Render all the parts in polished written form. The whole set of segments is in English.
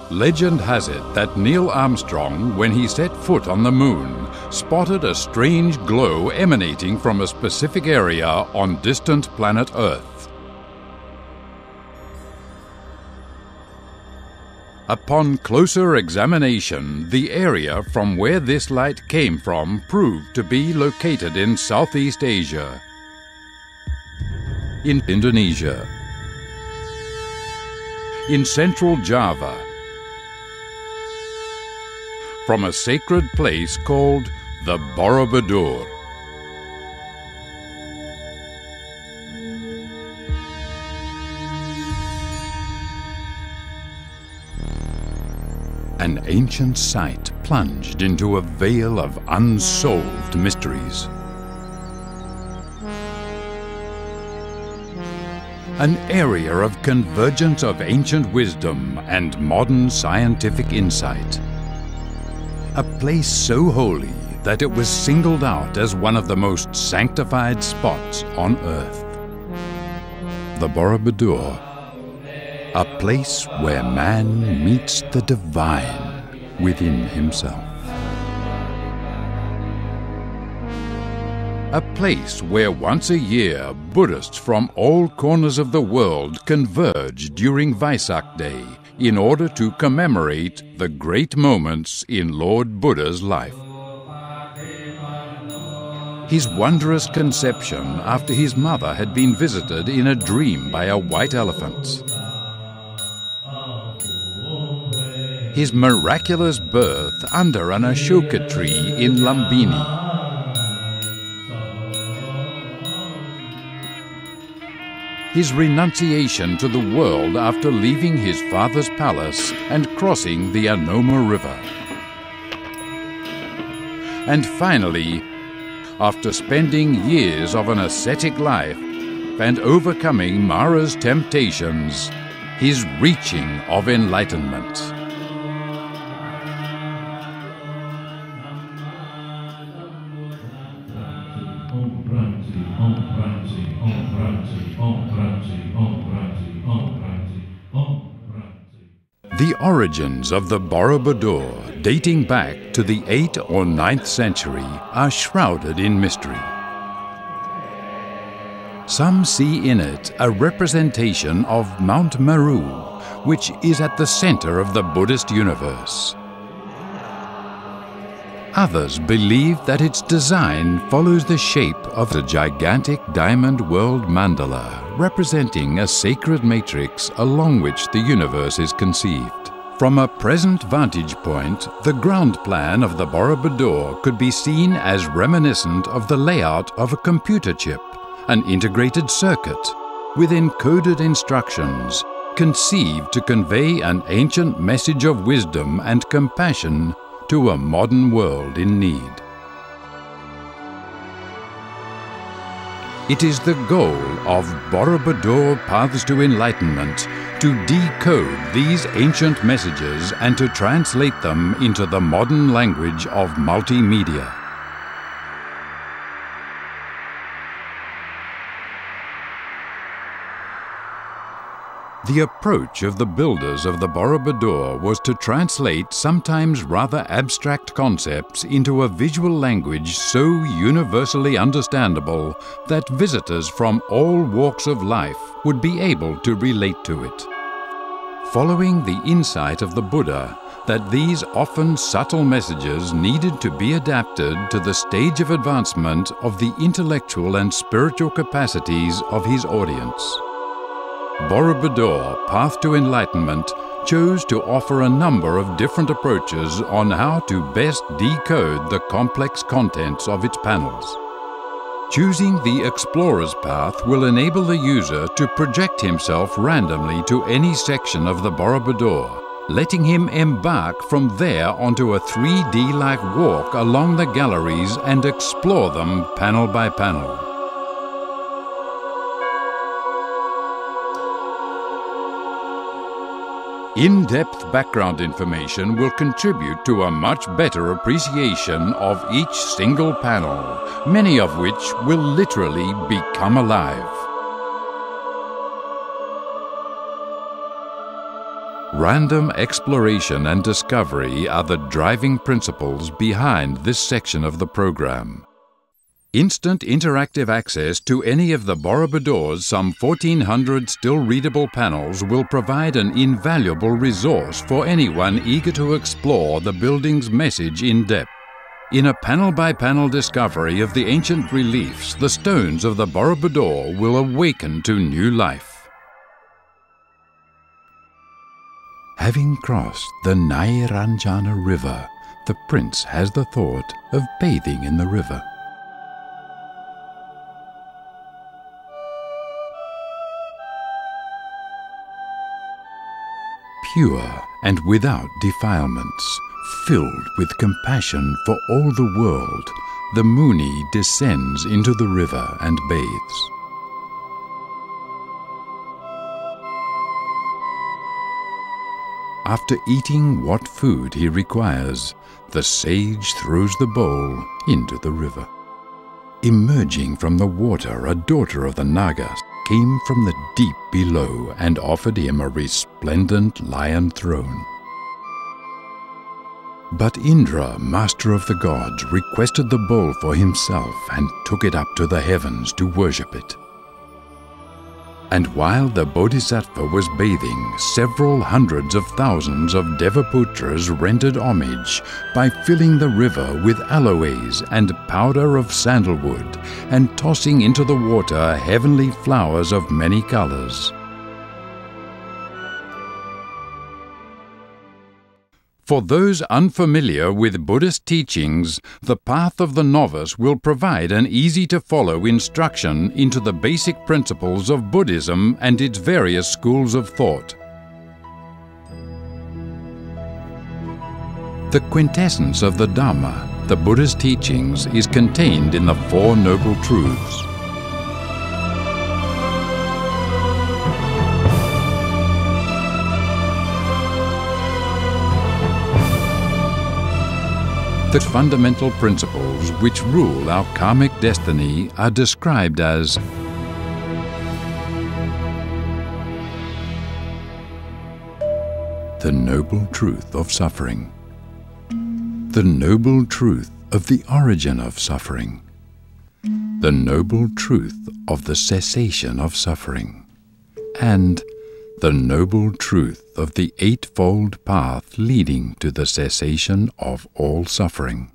Legend has it that Neil Armstrong, when he set foot on the moon, spotted a strange glow emanating from a specific area on distant planet Earth. Upon closer examination, the area from where this light came from proved to be located in Southeast Asia, in Indonesia, in central Java, from a sacred place called the Borobudur. An ancient site plunged into a veil of unsolved mysteries. An area of convergence of ancient wisdom and modern scientific insight. A place so holy that it was singled out as one of the most sanctified spots on earth. The Borobudur, a place where man meets the divine within himself. A place where once a year Buddhists from all corners of the world converge during Vaisak Day in order to commemorate the great moments in Lord Buddha's life. His wondrous conception after his mother had been visited in a dream by a white elephant. His miraculous birth under an Ashoka tree in Lumbini. His renunciation to the world after leaving his father's palace and crossing the Anoma River. And finally, after spending years of an ascetic life and overcoming Mara's temptations, his reaching of enlightenment. The origins of the Borobudur, dating back to the 8th or 9th century, are shrouded in mystery. Some see in it a representation of Mount Meru, which is at the center of the Buddhist universe. Others believe that its design follows the shape of the gigantic diamond world mandala, representing a sacred matrix along which the universe is conceived. From a present vantage point, the ground plan of the Borobudur could be seen as reminiscent of the layout of a computer chip, an integrated circuit, with encoded instructions, conceived to convey an ancient message of wisdom and compassion to a modern world in need. It is the goal of Borobudur Paths to Enlightenment to decode these ancient messages and to translate them into the modern language of multimedia. The approach of the builders of the Borobudur was to translate sometimes rather abstract concepts into a visual language so universally understandable that visitors from all walks of life would be able to relate to it. Following the insight of the Buddha that these often subtle messages needed to be adapted to the stage of advancement of the intellectual and spiritual capacities of his audience. Borobudur Path to Enlightenment chose to offer a number of different approaches on how to best decode the complex contents of its panels. Choosing the explorer's path will enable the user to project himself randomly to any section of the Borobudur, letting him embark from there onto a 3D-like walk along the galleries and explore them panel by panel. In-depth background information will contribute to a much better appreciation of each single panel, many of which will literally become alive. Random exploration and discovery are the driving principles behind this section of the program. Instant interactive access to any of the Borobudur's some 1,400 still readable panels will provide an invaluable resource for anyone eager to explore the building's message in depth. In a panel-by-panel discovery of the ancient reliefs, the stones of the Borobudur will awaken to new life. Having crossed the Nairanjana River, the prince has the thought of bathing in the river. Pure and without defilements, filled with compassion for all the world, the Muni descends into the river and bathes. After eating what food he requires, the sage throws the bowl into the river. Emerging from the water, a daughter of the Nagas came from the deep below and offered him a resplendent lion throne. But Indra, master of the gods, requested the bowl for himself and took it up to the heavens to worship it. And while the Bodhisattva was bathing, several hundreds of thousands of Devaputras rendered homage by filling the river with aloes and powder of sandalwood and tossing into the water heavenly flowers of many colors. For those unfamiliar with Buddhist teachings, the path of the novice will provide an easy-to-follow instruction into the basic principles of Buddhism and its various schools of thought. The quintessence of the Dhamma, the Buddha's teachings, is contained in the Four Noble Truths. The fundamental principles which rule our karmic destiny are described as the noble truth of suffering, the noble truth of the origin of suffering, the noble truth of the cessation of suffering, and the noble truth of the eightfold path leading to the cessation of all suffering.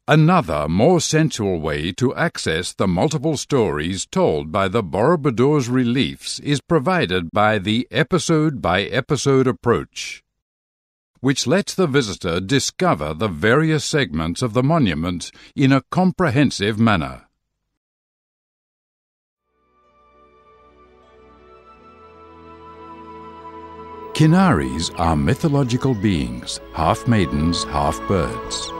Another, more sensual way to access the multiple stories told by the Borobudur's reliefs is provided by the episode-by-episode approach, which lets the visitor discover the various segments of the monument in a comprehensive manner. Kinnaris are mythological beings, half maidens, half birds.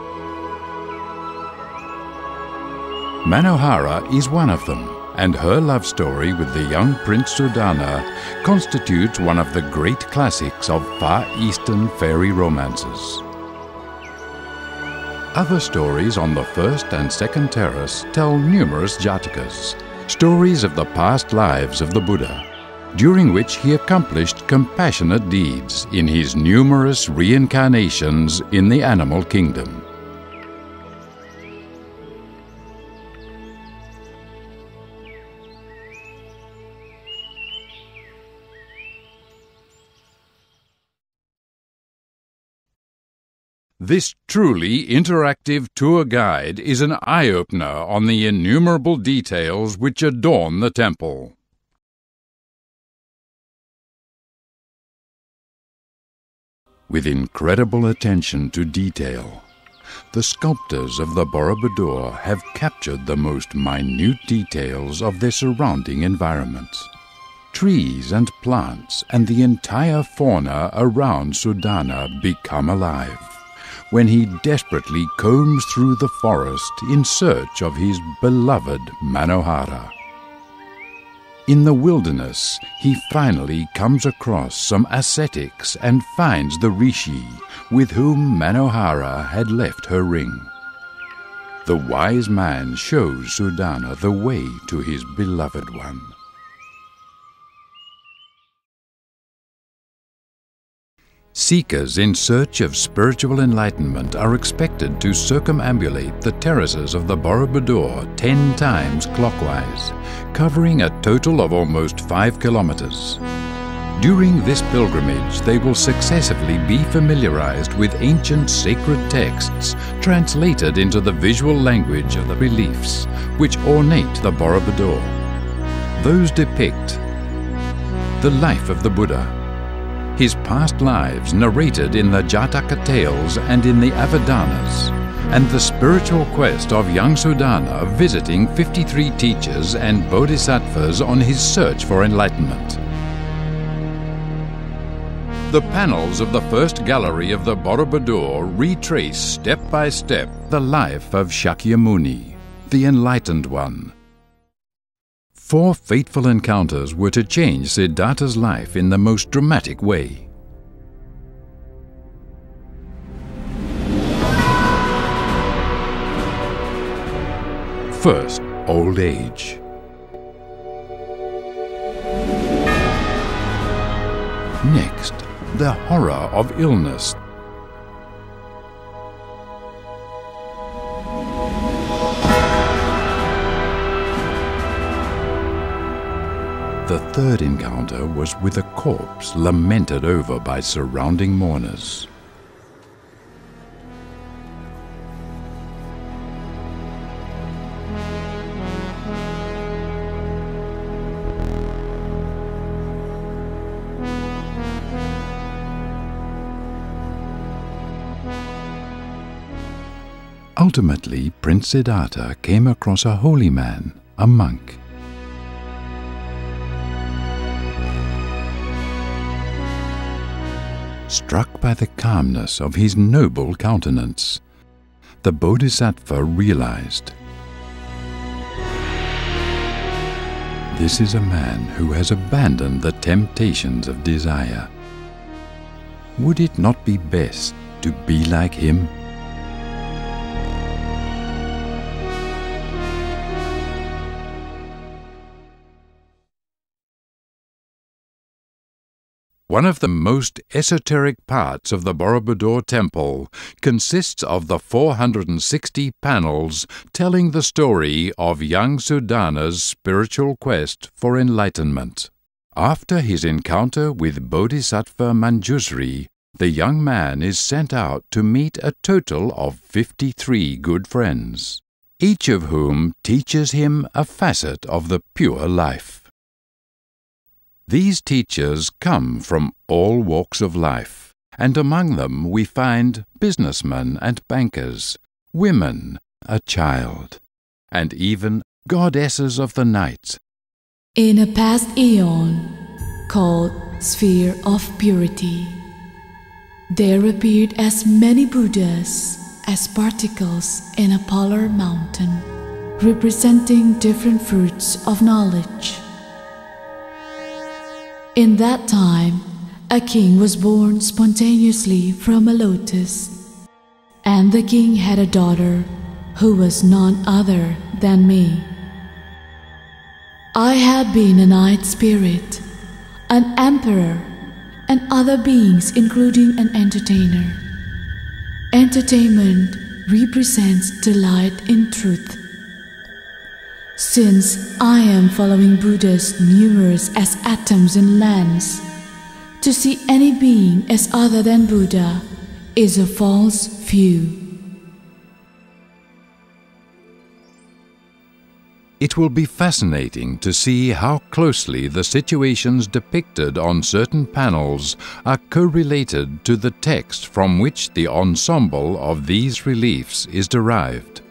Manohara is one of them, and her love story with the young Prince Sudana constitutes one of the great classics of Far Eastern fairy romances. Other stories on the first and second terrace tell numerous jatakas, stories of the past lives of the Buddha, during which he accomplished compassionate deeds in his numerous reincarnations in the animal kingdom. This truly interactive tour guide is an eye-opener on the innumerable details which adorn the temple. With incredible attention to detail, the sculptors of the Borobudur have captured the most minute details of their surrounding environments. Trees and plants and the entire fauna around Sudana become alive when he desperately combs through the forest in search of his beloved Manohara. In the wilderness, he finally comes across some ascetics and finds the rishi with whom Manohara had left her ring. The wise man shows Sudana the way to his beloved one. Seekers in search of spiritual enlightenment are expected to circumambulate the terraces of the Borobudur 10 times clockwise, covering a total of almost 5 kilometers. During this pilgrimage, they will successively be familiarized with ancient sacred texts translated into the visual language of the reliefs, which ornate the Borobudur. Those depict the life of the Buddha, his past lives narrated in the Jataka tales and in the Avadanas, and the spiritual quest of young Sudana visiting 53 teachers and bodhisattvas on his search for enlightenment. The panels of the first gallery of the Borobudur retrace step by step the life of Shakyamuni, the Enlightened One. 4 fateful encounters were to change Siddhartha's life in the most dramatic way. First, old age. Next, the horror of illness. The third encounter was with a corpse lamented over by surrounding mourners. Ultimately, Prince Siddhartha came across a holy man, a monk. Struck by the calmness of his noble countenance, the Bodhisattva realized, this is a man who has abandoned the temptations of desire. Would it not be best to be like him? One of the most esoteric parts of the Borobudur Temple consists of the 460 panels telling the story of young Sudana's spiritual quest for enlightenment. After his encounter with Bodhisattva Manjusri, the young man is sent out to meet a total of 53 good friends, each of whom teaches him a facet of the pure life. These teachers come from all walks of life, and among them we find businessmen and bankers, women, a child, and even goddesses of the night. In a past aeon, called Sphere of Purity, there appeared as many Buddhas as particles in a polar mountain, representing different fruits of knowledge. In that time, a king was born spontaneously from a lotus, and the king had a daughter who was none other than me. I had been a night spirit, an emperor, and other beings including an entertainer. Entertainment represents delight in truth. Since I am following Buddha's numerous as atoms in lens, to see any being as other than Buddha is a false view. It will be fascinating to see how closely the situations depicted on certain panels are correlated to the text from which the ensemble of these reliefs is derived.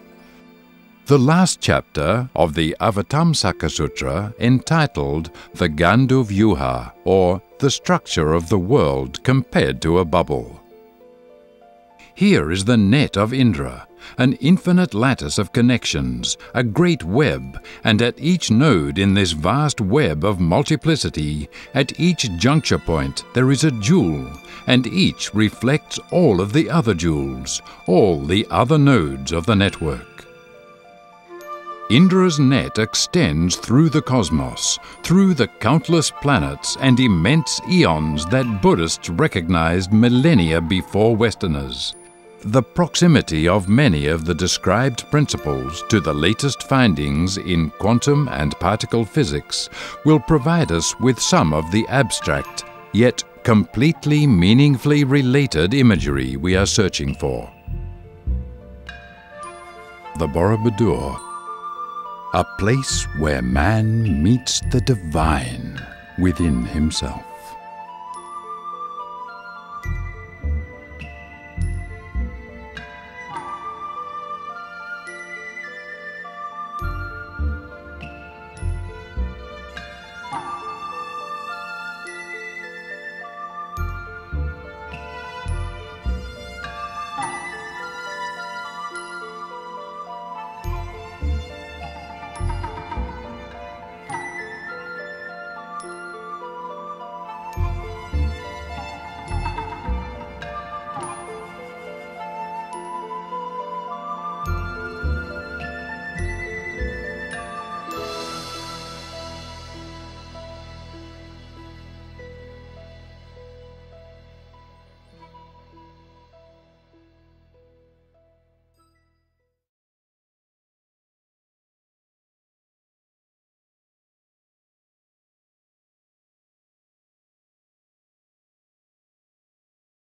The last chapter of the Avatamsaka Sutra, entitled The Gandu Vyuha, or The Structure of the World Compared to a Bubble. Here is the net of Indra, an infinite lattice of connections, a great web, and at each node in this vast web of multiplicity, at each juncture point there is a jewel, and each reflects all of the other jewels, all the other nodes of the network. Indra's net extends through the cosmos, through the countless planets and immense eons that Buddhists recognized millennia before Westerners. The proximity of many of the described principles to the latest findings in quantum and particle physics will provide us with some of the abstract, yet completely meaningfully related imagery we are searching for. The Borobudur, a place where man meets the divine within himself.